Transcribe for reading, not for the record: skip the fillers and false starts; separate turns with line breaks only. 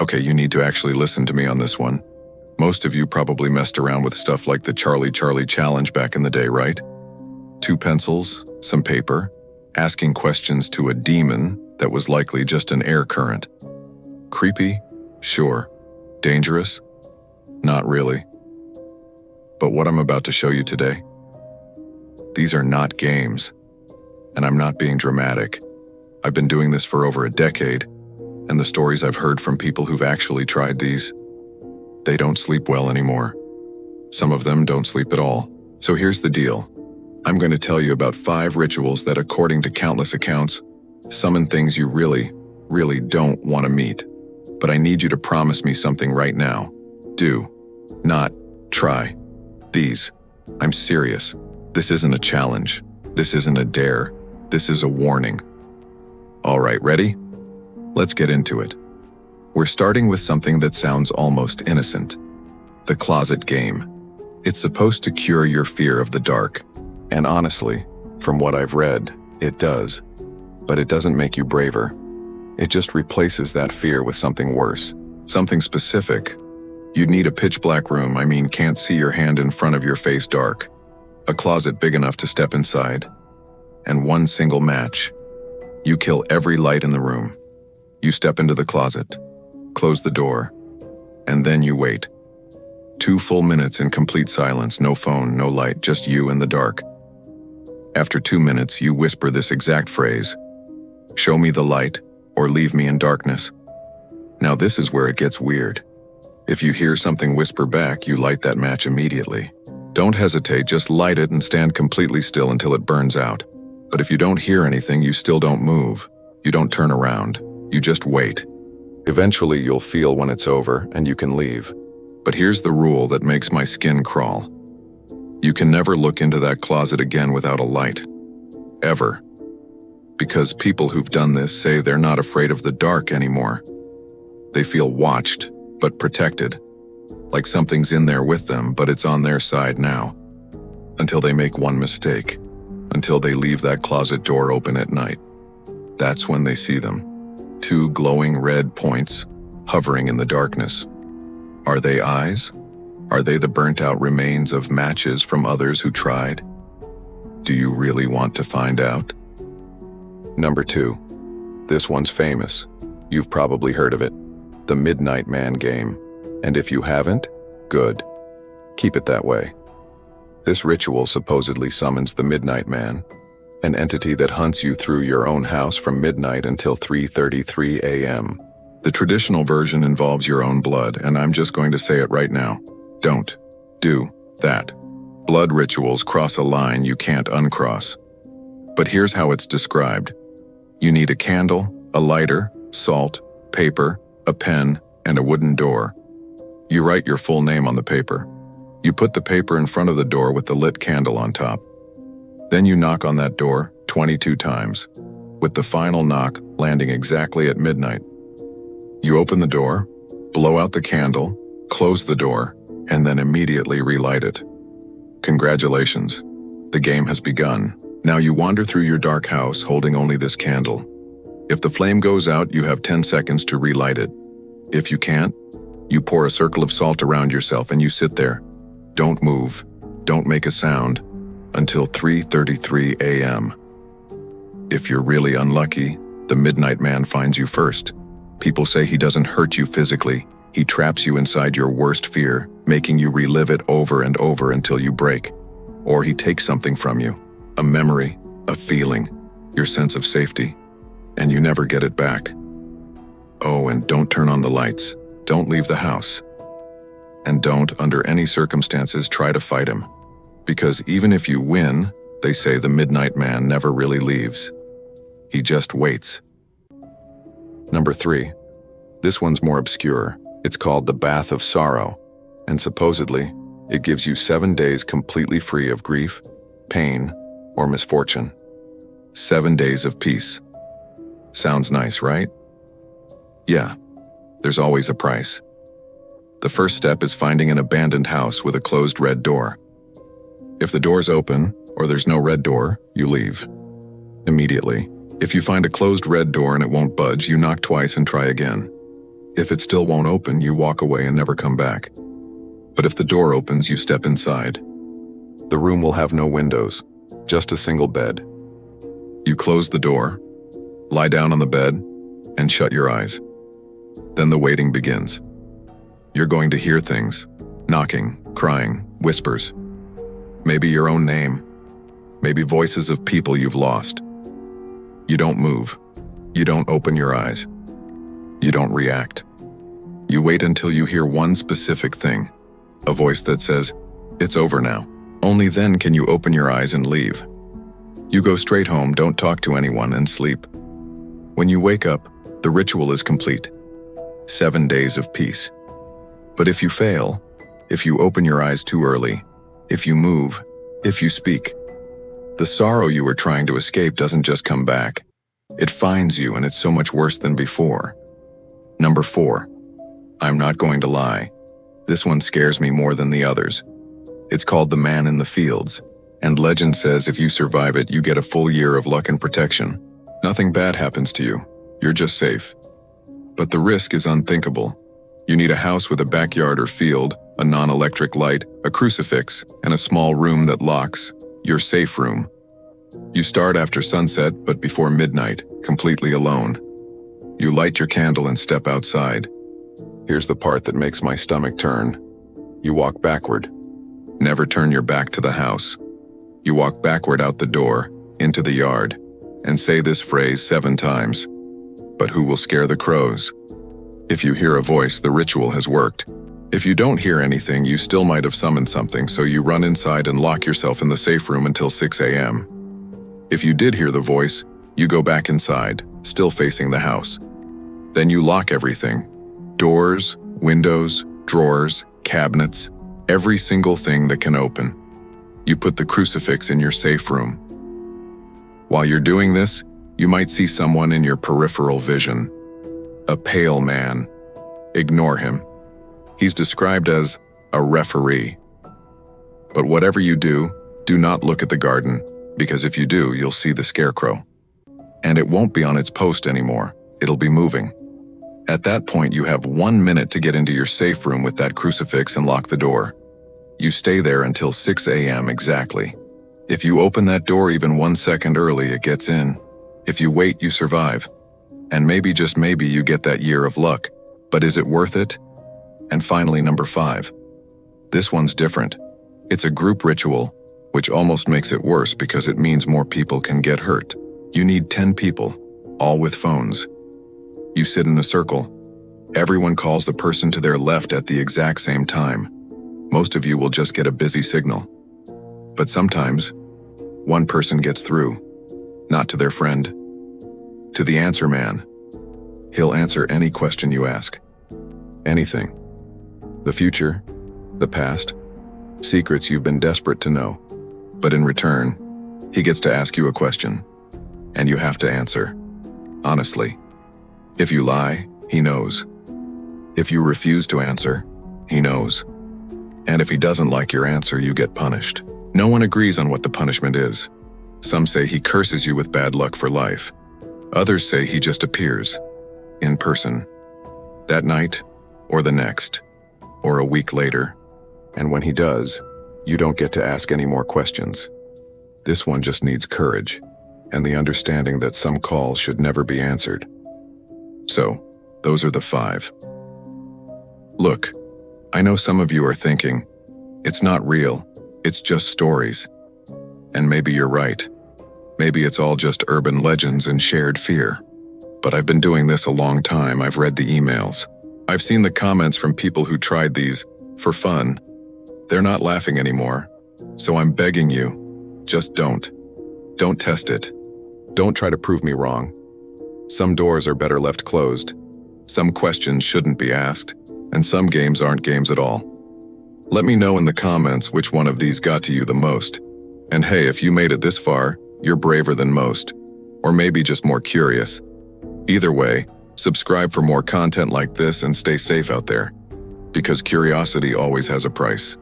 Okay, you need to actually listen to me on this one. Most of you probably messed around with stuff like the Charlie Charlie challenge back in the day, right? 2 pencils, some paper, asking questions to a demon that was likely just an air current. Creepy? Sure. Dangerous? Not really. But what I'm about to show you today, these are not games. And I'm not being dramatic. I've been doing this for over a decade, and the stories I've heard from people who've actually tried these, they don't sleep well anymore. Some of them don't sleep at all. So here's the deal. I'm going to tell you about 5 rituals that, according to countless accounts, summon things you really, really don't want to meet. But I need you to promise me something right now. Do not try these. I'm serious. This isn't a challenge. This isn't a dare. This is a warning. All right, ready? Let's get into it. We're starting with something that sounds almost innocent. The closet game. It's supposed to cure your fear of the dark. And honestly, from what I've read, it does. But it doesn't make you braver. It just replaces that fear with something worse. Something specific. You'd need a pitch black room, can't see your hand in front of your face dark. A closet big enough to step inside. And one single match. You kill every light in the room. You step into the closet, close the door, and then you wait. 2 full minutes in complete silence, no phone, no light, just you in the dark. After 2 minutes, you whisper this exact phrase, "Show me the light, or leave me in darkness." Now this is where it gets weird. If you hear something whisper back, you light that match immediately. Don't hesitate, just light it and stand completely still until it burns out. But if you don't hear anything, you still don't move. You don't turn around. You just wait. Eventually, you'll feel when it's over and you can leave. But here's the rule that makes my skin crawl. You can never look into that closet again without a light. Ever. Because people who've done this say they're not afraid of the dark anymore. They feel watched, but protected. Like something's in there with them, but it's on their side now. Until they make one mistake. Until they leave that closet door open at night. That's when they see them. 2 glowing red points, hovering in the darkness. Are they eyes? Are they the burnt-out remains of matches from others who tried? Do you really want to find out? Number 2. This one's famous. You've probably heard of it. The Midnight Man game. And if you haven't, good. Keep it that way. This ritual supposedly summons the Midnight Man, an entity that hunts you through your own house from midnight until 3:33 a.m. The traditional version involves your own blood, and I'm just going to say it right now. Don't do that. Blood rituals cross a line you can't uncross. But here's how it's described. You need a candle, a lighter, salt, paper, a pen, and a wooden door. You write your full name on the paper. You put the paper in front of the door with the lit candle on top. Then you knock on that door 22 times, with the final knock landing exactly at midnight. You open the door, blow out the candle, close the door, and then immediately relight it. Congratulations, the game has begun. Now you wander through your dark house holding only this candle. If the flame goes out, you have 10 seconds to relight it. If you can't, you pour a circle of salt around yourself and you sit there. Don't move, don't make a sound, until 3:33 a.m. If you're really unlucky, the Midnight Man finds you first. People say he doesn't hurt you physically. He traps you inside your worst fear, making you relive it over and over until you break. Or he takes something from you, a memory, a feeling, your sense of safety, and you never get it back. Oh, and don't turn on the lights. Don't leave the house. And don't, under any circumstances, try to fight him. Because even if you win, they say the Midnight Man never really leaves. He just waits. Number 3. This one's more obscure. It's called the Bath of Sorrow, and supposedly, it gives you 7 days completely free of grief, pain, or misfortune. 7 days of peace. Sounds nice, right? Yeah, there's always a price. The first step is finding an abandoned house with a closed red door. If the door's open, or there's no red door, you leave. Immediately. If you find a closed red door and it won't budge, you knock twice and try again. If it still won't open, you walk away and never come back. But if the door opens, you step inside. The room will have no windows, just a single bed. You close the door, lie down on the bed, and shut your eyes. Then the waiting begins. You're going to hear things, knocking, crying, whispers. Maybe your own name, maybe voices of people you've lost. You don't move. You don't open your eyes. You don't react. You wait until you hear one specific thing, a voice that says, "It's over now." Only then can you open your eyes and leave. You go straight home, don't talk to anyone, and sleep. When you wake up, the ritual is complete. 7 days of peace. But if you fail, if you open your eyes too early, if you move, if you speak, the sorrow you were trying to escape doesn't just come back. It finds you, and it's so much worse than before. Number 4. I'm not going to lie. This one scares me more than the others. It's called the man in the fields, and legend says if you survive it, you get a full year of luck and protection. Nothing bad happens to you. You're just safe. But the risk is unthinkable. You need a house with a backyard or field, a non-electric light, a crucifix, and a small room that locks, your safe room. You start after sunset, but before midnight, completely alone. You light your candle and step outside. Here's the part that makes my stomach turn. You walk backward. Never turn your back to the house. You walk backward out the door, into the yard, and say this phrase 7 times. But who will scare the crows? If you hear a voice, the ritual has worked. If you don't hear anything, you still might have summoned something, so you run inside and lock yourself in the safe room until 6 a.m. If you did hear the voice, you go back inside, still facing the house. Then you lock everything. Doors, windows, drawers, cabinets, every single thing that can open. You put the crucifix in your safe room. While you're doing this, you might see someone in your peripheral vision. A pale man. Ignore him. He's described as a referee. But whatever you do not look at the garden, because if you do, you'll see the scarecrow. And it won't be on its post anymore. It'll be moving. At that point, you have 1 minute to get into your safe room with that crucifix and lock the door. You stay there until 6 a.m. exactly. If you open that door even 1 second early, it gets in. If you wait, you survive. And maybe, just maybe, you get that year of luck. But is it worth it? And finally, number 5. This one's different. It's a group ritual, which almost makes it worse because it means more people can get hurt. You need 10 people, all with phones. You sit in a circle. Everyone calls the person to their left at the exact same time. Most of you will just get a busy signal. But sometimes, one person gets through. Not to their friend. To the answer man. He'll answer any question you ask. Anything. The future, the past, secrets you've been desperate to know. But in return, he gets to ask you a question. And you have to answer. Honestly. If you lie, he knows. If you refuse to answer, he knows. And if he doesn't like your answer, you get punished. No one agrees on what the punishment is. Some say he curses you with bad luck for life. Others say he just appears, in person, that night, or the next, or a week later. And when he does, you don't get to ask any more questions. This one just needs courage, and the understanding that some calls should never be answered. So, those are the 5. Look, I know some of you are thinking, it's not real, it's just stories. And maybe you're right. Maybe it's all just urban legends and shared fear. But I've been doing this a long time. I've read the emails. I've seen the comments from people who tried these for fun. They're not laughing anymore. So I'm begging you, just don't. Don't test it. Don't try to prove me wrong. Some doors are better left closed. Some questions shouldn't be asked. And some games aren't games at all. Let me know in the comments which one of these got to you the most. And hey, if you made it this far, you're braver than most. Or maybe just more curious. Either way, subscribe for more content like this and stay safe out there. Because curiosity always has a price.